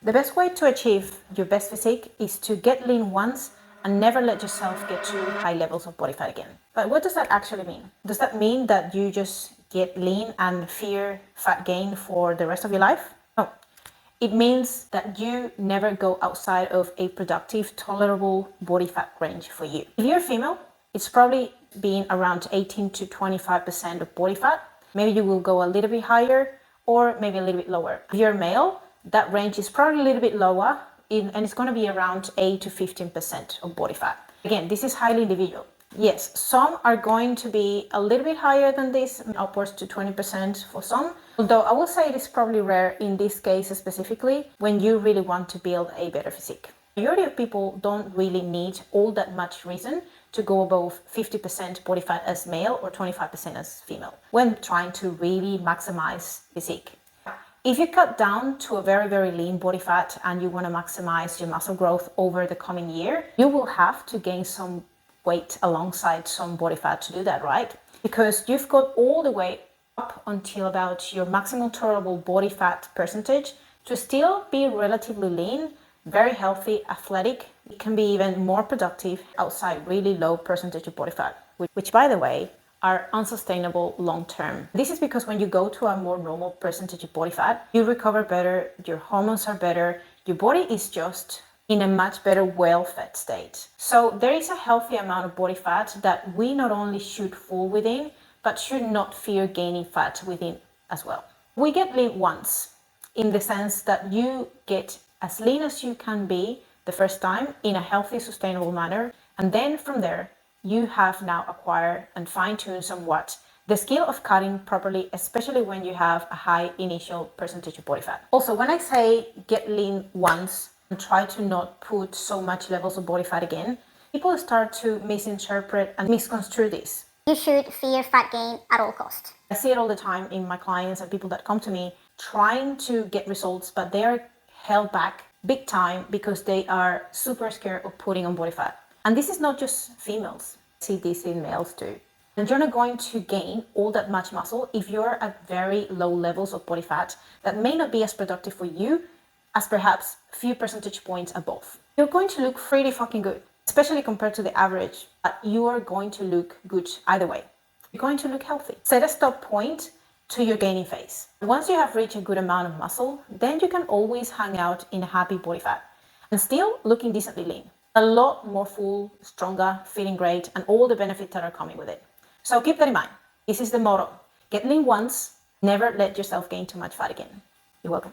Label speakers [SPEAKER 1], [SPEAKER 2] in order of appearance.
[SPEAKER 1] The best way to achieve your best physique is to get lean once and never let yourself get to high levels of body fat again. But what does that actually mean? Does that mean that you just get lean and fear fat gain for the rest of your life? No. It means that you never go outside of a productive, tolerable body fat range for you. If you're female, it's probably being around 18 to 25% of body fat. Maybe you will go a little bit higher or maybe a little bit lower. If you're male, that range is probably a little bit lower and it's going to be around 8 to 15% of body fat. Again, this is highly individual. Yes, some are going to be a little bit higher than this, upwards to 20% for some. Although I will say it is probably rare in this case specifically when you really want to build a better physique. The majority of people don't really need all that much reason to go above 50% body fat as male or 25% as female when trying to really maximize physique. If you cut down to a very, very lean body fat and you want to maximize your muscle growth over the coming year, you will have to gain some weight alongside some body fat to do that, right? Because you've got all the way up until about your maximum tolerable body fat percentage to still be relatively lean, very healthy, athletic. It can be even more productive outside really low percentage of body fat, which by the way, are unsustainable long term. This is because when you go to a more normal percentage of body fat, you recover better, your hormones are better, your body is just in a much better well-fed state. So there is a healthy amount of body fat that we not only should fall within, but should not fear gaining fat within as well. We get lean once, in the sense that you get as lean as you can be the first time in a healthy, sustainable manner. And then from there, you have now acquired and fine-tuned somewhat the skill of cutting properly, especially when you have a high initial percentage of body fat. Also, when I say get lean once and try to not put so much levels of body fat again, people start to misinterpret and misconstrue this.
[SPEAKER 2] You should fear fat gain at all costs.
[SPEAKER 1] I see it all the time in my clients and people that come to me trying to get results, but they're held back big time because they are super scared of putting on body fat. And this is not just females. I see this in males too. And you're not going to gain all that much muscle if you're at very low levels of body fat that may not be as productive for you as perhaps a few percentage points above. You're going to look pretty fucking good, especially compared to the average, but you are going to look good either way. You're going to look healthy. Set a stop point to your gaining phase. Once you have reached a good amount of muscle, then you can always hang out in a happy body fat and still looking decently lean. A lot more full, stronger, feeling great, and all the benefits that are coming with it. So keep that in mind. This is the motto. Get lean once, never let yourself gain too much fat again. You're welcome.